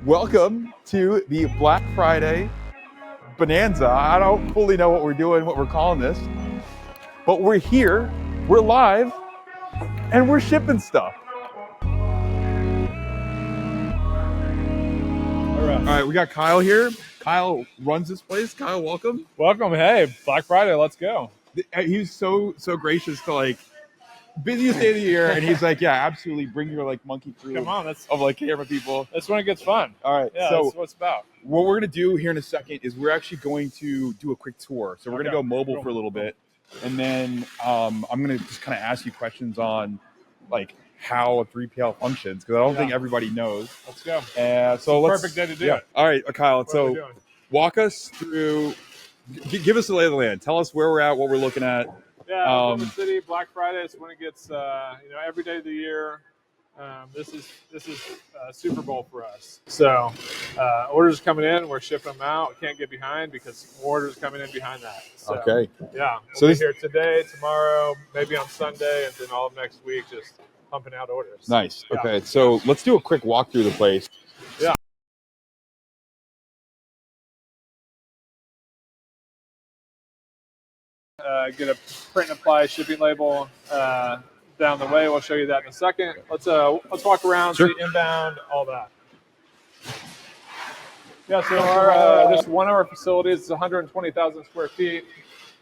Welcome to the Black Friday Bonanza. I don't fully know what we're doing, what we're calling this, but we're here, we're live, and we're shipping stuff. All right, we got Kyle here. Kyle runs this place. Kyle, welcome. Welcome. Hey, Black Friday, let's go. He was so gracious to busiest day of the year, and he's like, yeah, absolutely, bring your monkey crew. Come on, of camera people. That's when it gets fun. All right, yeah, so that's what it's about. What we're gonna do here in a second is we're actually going to do a quick tour. So we're gonna go mobile for a little bit, and then I'm gonna just kind of ask you questions on how a 3PL functions, because I don't think everybody knows. Let's go. So let's perfect day to do it. All right, Kyle. So walk us through. Give us the lay of the land. Tell us where we're at, what we're looking at. Yeah, Oklahoma City, Black Friday is when it gets, every day of the year. This is Super Bowl for us. So orders coming in, we're shipping them out. We can't get behind because orders coming in behind that. So, okay. Yeah. We'll be here today, tomorrow, maybe on Sunday, and then all of next week just pumping out orders. Nice. Yeah. Okay. So let's do a quick walk through the place. Yeah. Get a print and apply shipping label down the way. We'll show you that in a second. Let's walk around, see inbound, all that. Yeah, so our just one of our facilities is 120,000 square feet.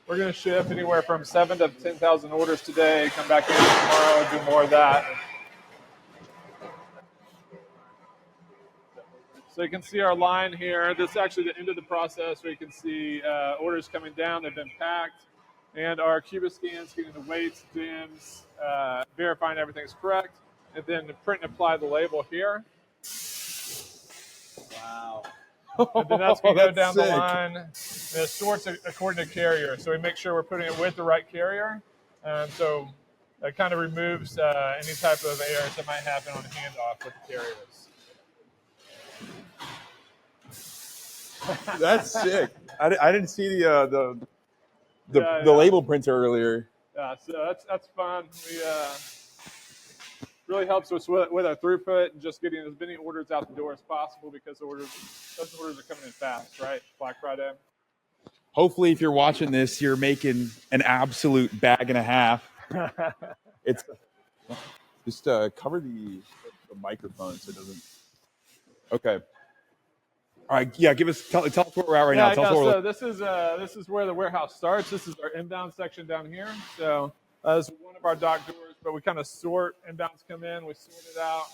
We're going to ship anywhere from 7,000 to 10,000 orders today. Come back in tomorrow, do more of that. So you can see our line here. This is actually the end of the process where you can see orders coming down. They've been packed. And our Cuba scans, getting the weights, dims, verifying everything's correct, and then print and apply the label here. Wow. And then that's going to go down the line. And it sorts according to carrier. So we make sure we're putting it with the right carrier. So it kind of removes any type of errors that might happen on handoff with the carriers. That's sick. I didn't see the label printer earlier. Yeah, so that's fun. We really helps us with our throughput and just getting as many orders out the door as possible, because those orders are coming in fast, right? Black Friday. Hopefully, if you're watching this, you're making an absolute bag and a half. It's just cover the microphone so it doesn't. Okay. All right, yeah. Tell us where we're at right now. So this is where the warehouse starts. This is our inbound section down here. So this is one of our dock doors, but we kind of sort inbounds come in. We sort it out,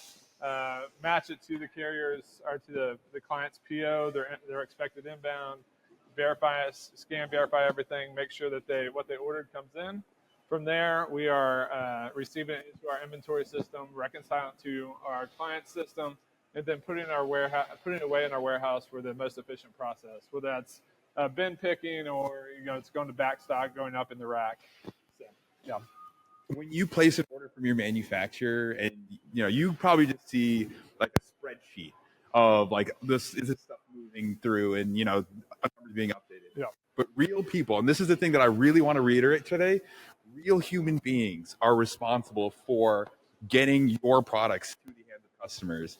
match it to the carriers or to the client's PO, their expected inbound, scan, verify everything, make sure that what they ordered comes in. From there, we are receiving it into our inventory system, reconciling it to our client system, and then putting it away in our warehouse for the most efficient process, whether that's bin picking or it's going to back stock, going up in the rack. So, yeah. When you place an order from your manufacturer, and you probably just see a spreadsheet of this is stuff moving through and numbers being updated. Yeah. But real people, and this is the thing that I really want to reiterate today, real human beings are responsible for getting your products to the hands of customers.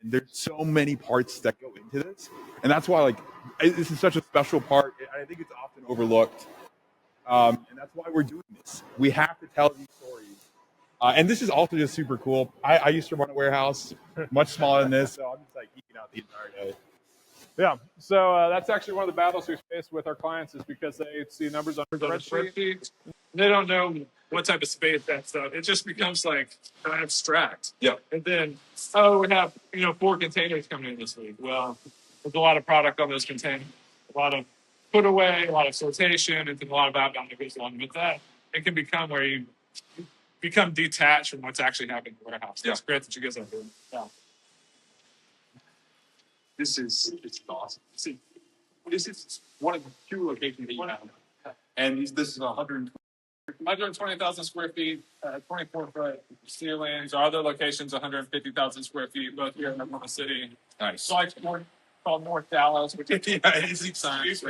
And there's so many parts that go into this. And that's why this is such a special part. I think it's often overlooked. And that's why we're doing this. We have to tell these stories. And this is also just super cool. I used to run a warehouse much smaller than this, so I'm just eating out the entire day. Yeah, so that's actually one of the battles we face with our clients, is because they see numbers on the spreadsheet. They don't know what type of space that's up. It just becomes abstract. Yeah. And then, we have 4 containers coming in this week. Well, there's a lot of product on those containers, a lot of put away, a lot of sortation, and then a lot of outbound that goes along with that. It can become where you become detached from what's actually happening in the warehouse. Yeah. It's great that you guys are doing. Yeah. It's awesome. This is one of the 2 locations that you have. And this is 120,000 square feet, 24-foot ceilings. Our other locations, 150,000 square feet, both here in Oklahoma City. Nice. So called North Dallas, which is easy signs.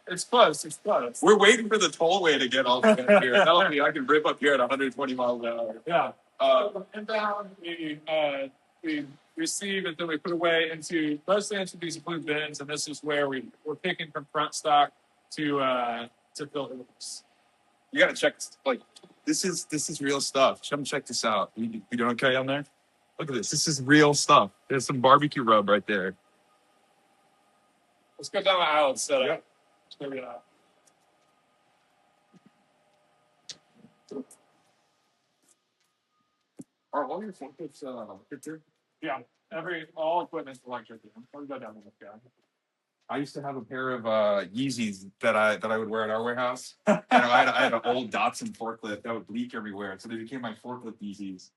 It's close. It's close. We're waiting for the tollway to get all the way up here. That'll be, I can rip up here at 120 miles an hour. Yeah. Inbound, we receive, and then we put away mostly into these blue bins, and this is where we're picking from front stock to fill orders. You gotta check. Like this is real stuff. Come check this out. You doing okay on there? Look at this. This is real stuff. There's some barbecue rub right there. Let's go down the aisle and set up. There we go. Are all your forklifts electric? Yeah, all equipment's electric. Or go down the guy. I used to have a pair of Yeezys that I would wear at our warehouse. And I had an old Datsun forklift that would leak everywhere, so they became my forklift Yeezys.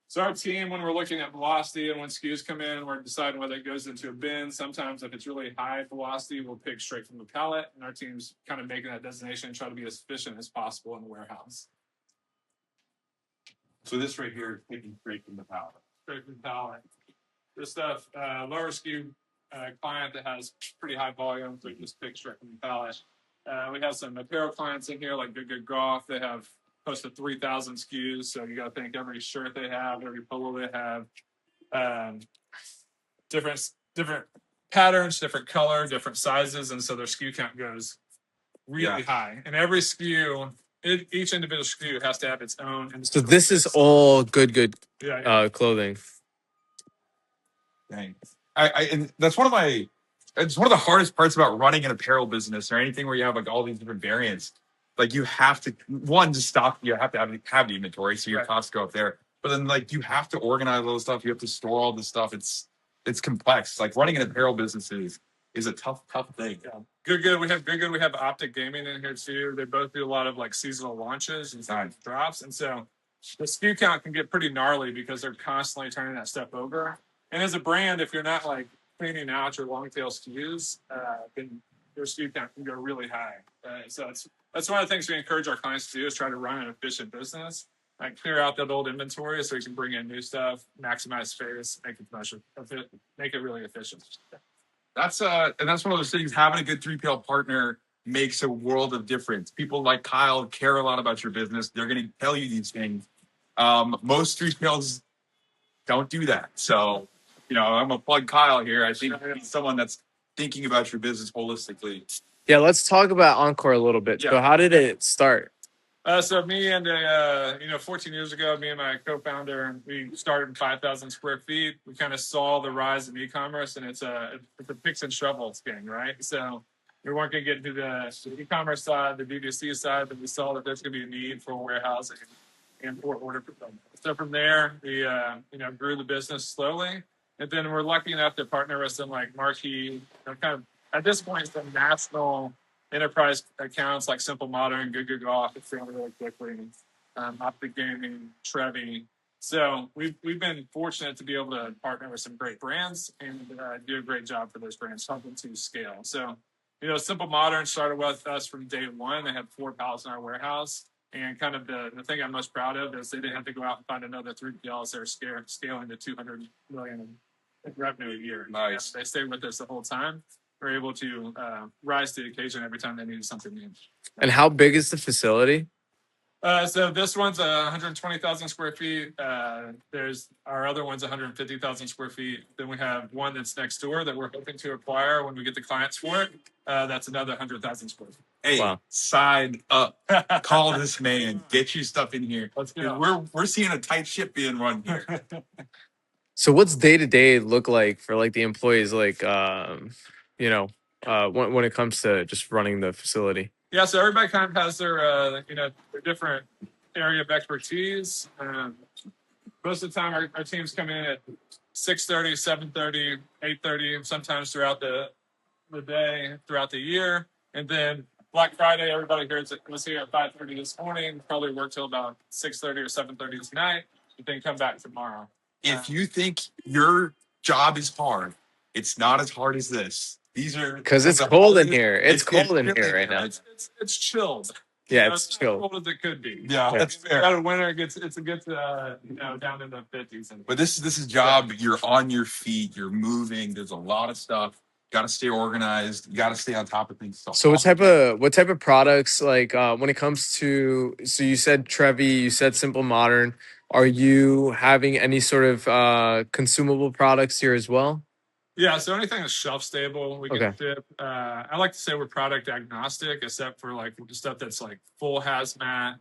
So our team, when we're looking at velocity and when SKUs come in, we're deciding whether it goes into a bin. Sometimes if it's really high velocity, we'll pick straight from the pallet, and our team's kind of making that designation and try to be as efficient as possible in the warehouse. So this right here is picking straight from the pallet. Straight from the pallet. This stuff, lower SKU client that has pretty high volume, so we just pick straight from the pallet. We have some apparel clients in here, like Good Golf. They have close to 3,000 SKUs, so you got to think every shirt they have, every polo they have, different patterns, different color, different sizes, and so their SKU count goes really high. And every SKU, each individual SKU has to have its own. So this is all good clothing. Dang. And that's one of the hardest parts about running an apparel business or anything where you have like all these different variants. Like you have to just stock. You have to have the inventory, so your costs go up there. But then like you have to organize all this stuff. You have to store all this stuff. It's complex. Like running an apparel business is a tough thing. Yeah. Good. We have Good. We have Optic Gaming in here too. They both do a lot of like seasonal launches and drops, and so the SKU count can get pretty gnarly because they're constantly turning that stuff over. And as a brand, if you're not like cleaning out your long tail SKUs, then your SKU count can go really high. So that's one of the things we encourage our clients to do is try to run an efficient business, like clear out that old inventory so you can bring in new stuff, maximize space, make it really efficient. That's one of those things. Having a good 3PL partner makes a world of difference. People like Kyle care a lot about your business. They're going to tell you these things. Most 3PLs don't do that. So, I'm gonna plug Kyle here. I think he's someone that's thinking about your business holistically. Yeah, let's talk about Encore a little bit. Yeah. So how did it start? So me and 14 years ago, me and my co-founder, we started in 5,000 square feet. We kind of saw the rise of e-commerce, and it's a picks and shovels thing, right? So we weren't going to get into the e-commerce side, the D2C side, but we saw that there's going to be a need for warehousing and for order fulfillment. So from there, we grew the business slowly, and then we're lucky enough to partner with some like marquee, kind of at this point, some national enterprise accounts like Simple Modern, Good Golf, it's growing really quickly, Optic Gaming, Trevi. So we've been fortunate to be able to partner with some great brands and do a great job for those brands, helping to scale. So, Simple Modern started with us from day one. They had 4 pallets in our warehouse. And kind of the thing I'm most proud of is they didn't have to go out and find another 3PLs. They're scaling to $200 million in revenue a year. Nice. They stayed with us the whole time. We're able to rise to the occasion every time they needed something new. And how big is the facility? So this one's 120,000 square feet. There's our other one's 150,000 square feet. Then we have one that's next door that we're hoping to acquire when we get the clients for it. That's another 100,000 square feet. Hey, wow. Sign up. Call this man. Get your stuff in here. Let's go. We're seeing a tight ship being run here. So what's day-to-day look like for like the employees, like, when it comes to just running the facility? Yeah, so everybody kind of has their different area of expertise. Most of the time, our teams come in at 6:30, 7:30, 8:30, sometimes throughout the day, throughout the year. And then Black Friday, everybody here was here at 5:30 this morning, probably work till about 6:30 or 7:30 tonight, and then come back tomorrow. If you think your job is hard, it's not as hard as this. These are because it's cold in here. It's cold in here right now. It's chilled. Yeah, it's chilled. As cold as it could be. Yeah, that's fair. Out of winter, it gets down in the 50s. But this is job. You're on your feet. You're moving. There's a lot of stuff. Got to stay organized. You got to stay on top of things. So what type of products like when it comes to, so you said Trevi, you said Simple Modern, are you having any sort of consumable products here as well? Yeah, so anything that's shelf stable, we can Okay. ship. I like to say we're product agnostic, except for like stuff that's like full hazmat,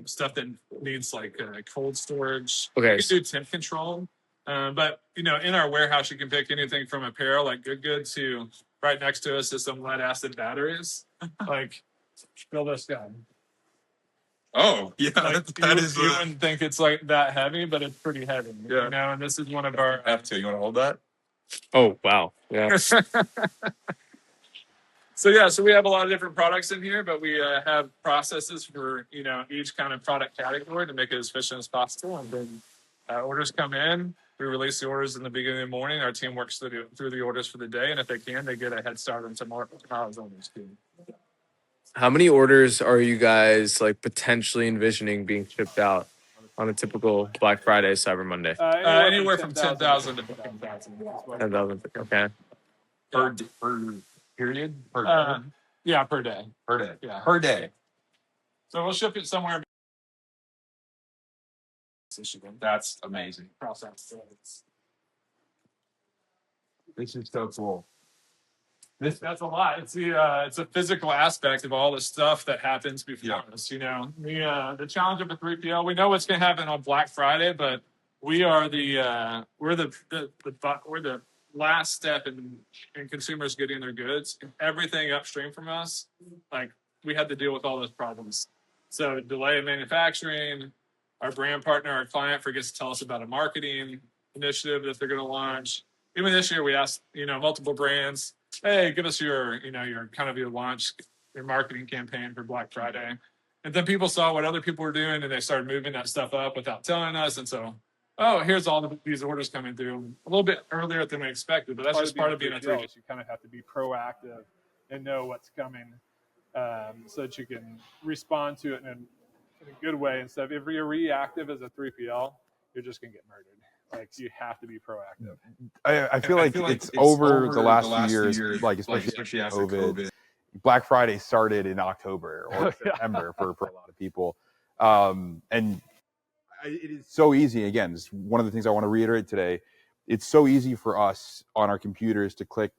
stuff that needs like cold storage. Okay. We can do temp control, but you know, in our warehouse, you can pick anything from apparel like good to right next to us is some lead acid batteries. Like, fill this gun. Oh, yeah, Like that is. you wouldn't think it's like that heavy, but it's pretty heavy. Yeah. You know, and this is one of our F2. You want to hold that? Oh, wow. Yeah. So yeah, so we have a lot of different products in here, but we have processes for each kind of product category to make it as efficient as possible. And then orders come in, we release the orders in the beginning of the morning. Our team works through the orders for the day, and if they can, they get a head start on tomorrow's orders too. How many orders are you guys like potentially envisioning being shipped out on a typical Black Friday, Cyber Monday? Anywhere from 10,000 to 15,000. 10,000. Okay. Per period? Per day? Yeah, per day. Per day. Yeah. Per day. So we'll ship it somewhere. That's amazing. Process. This is so cool. That's a lot. It's a physical aspect of all the stuff that happens before us. You know, the challenge of a 3PL. We know what's going to happen on Black Friday, but we are we're the last step in consumers getting their goods. Everything upstream from us, like we had to deal with all those problems. So delay in manufacturing. Our brand partner, our client, forgets to tell us about a marketing initiative that they're going to launch. Even this year, we asked multiple brands, hey, give us your kind of your launch, your marketing campaign for Black Friday. And then people saw what other people were doing and they started moving that stuff up without telling us. And so, here's all these orders coming through a little bit earlier than we expected, but that's just part of being a 3PL. You kind of have to be proactive and know what's coming so that you can respond to it in a good way. Instead of if you're reactive as a 3PL, you're just going to get murdered. Like you have to be proactive. I feel like it's over the last few years, like especially after COVID. Black Friday started in October or September for a lot of people. And it is so easy. Again, it's one of the things I want to reiterate today. It's so easy for us on our computers to click,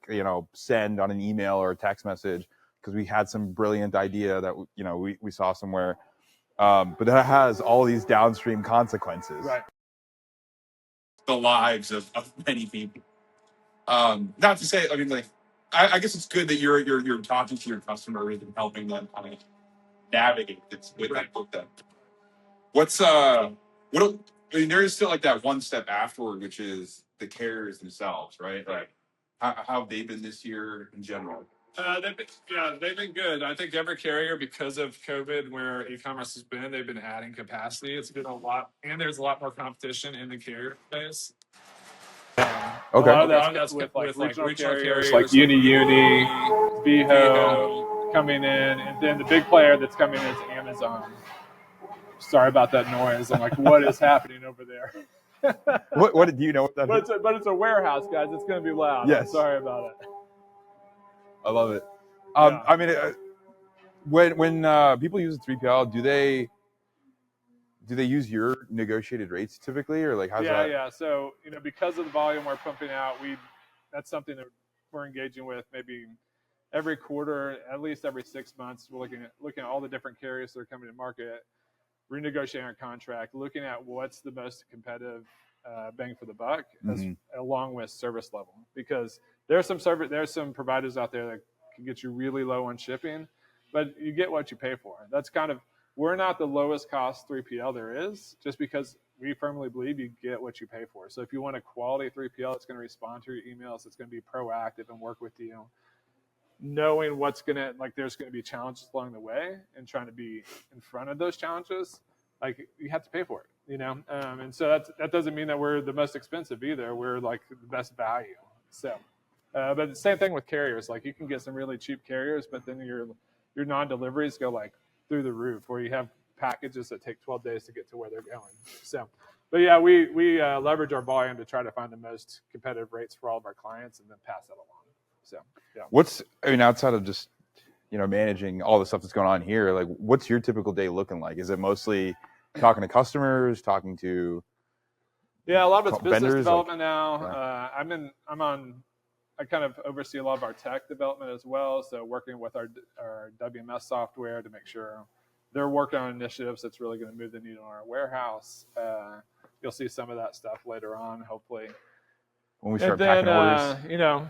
send on an email or a text message because we had some brilliant idea that, we saw somewhere. But that has all these downstream consequences. Right. The lives of many people. Not to say, I mean, like, I guess it's good that you're talking to your customers and helping them kind of navigate this with them. There is still like that one step afterward, which is the carriers themselves, right? Like, how have they been this year in general? They've been good. I think every carrier, because of COVID, where e-commerce has been, they've been adding capacity. It's been a lot, and there's a lot more competition in the carrier space. Okay. A lot of that's with regional carriers like Uni, Viho coming in, and then the big player that's coming in is Amazon. Sorry about that noise. I'm like, what is happening over there? What do you know what that is? But it's a warehouse, guys. It's going to be loud. Yes. I'm sorry about it. I love it. I mean, when people use a 3PL, do they use your negotiated rates typically, or like how's that? Yeah. So because of the volume we're pumping out, that's something that we're engaging with maybe every quarter, at least every 6 months. We're looking at all the different carriers that are coming to market, renegotiating our contract, looking at what's the most competitive bang for the buck, along with service level, because there's some providers out there that can get you really low on shipping, but you get what you pay for. That's kind of, we're not the lowest cost 3PL there is, just because we firmly believe you get what you pay for. So if you want a quality 3PL, it's going to respond to your emails, it's going to be proactive and work with you, knowing there's going to be challenges along the way and trying to be in front of those challenges. Like you have to pay for it, and so that doesn't mean that we're the most expensive either. We're like the best value. So, but the same thing with carriers. Like you can get some really cheap carriers, but then your non-deliveries go like through the roof, where you have packages that take 12 days to get to where they're going. So, but yeah, we leverage our volume to try to find the most competitive rates for all of our clients and then pass that along. So yeah. I mean, outside of just, managing all the stuff that's going on here, like what's your typical day looking like? Is it mostly talking to customers, talking to Yeah, a lot of it's business vendors, development now. yeah. I kind of oversee a lot of our tech development as well. So working with our WMS software to make sure they're working on initiatives that's really going to move the needle in our warehouse. You'll see some of that stuff later on, hopefully. When we start packing orders.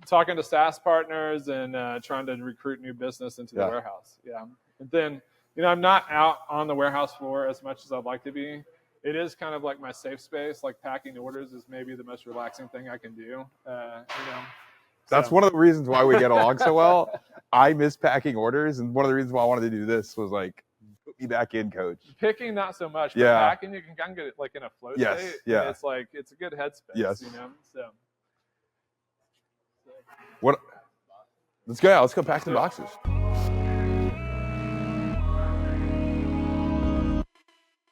Talking to SaaS partners and trying to recruit new business into the warehouse. Yeah. And then, I'm not out on the warehouse floor as much as I'd like to be. It is kind of like my safe space. Like packing orders is maybe the most relaxing thing I can do. That's one of the reasons why we get along so well. I miss packing orders, and one of the reasons why I wanted to do this was like, put me back in, coach. Picking not so much, but packing you can kind of get it like in a flow state. Yeah. And it's like it's a good headspace. Yes. So What? Let's go. Let's go pack some boxes.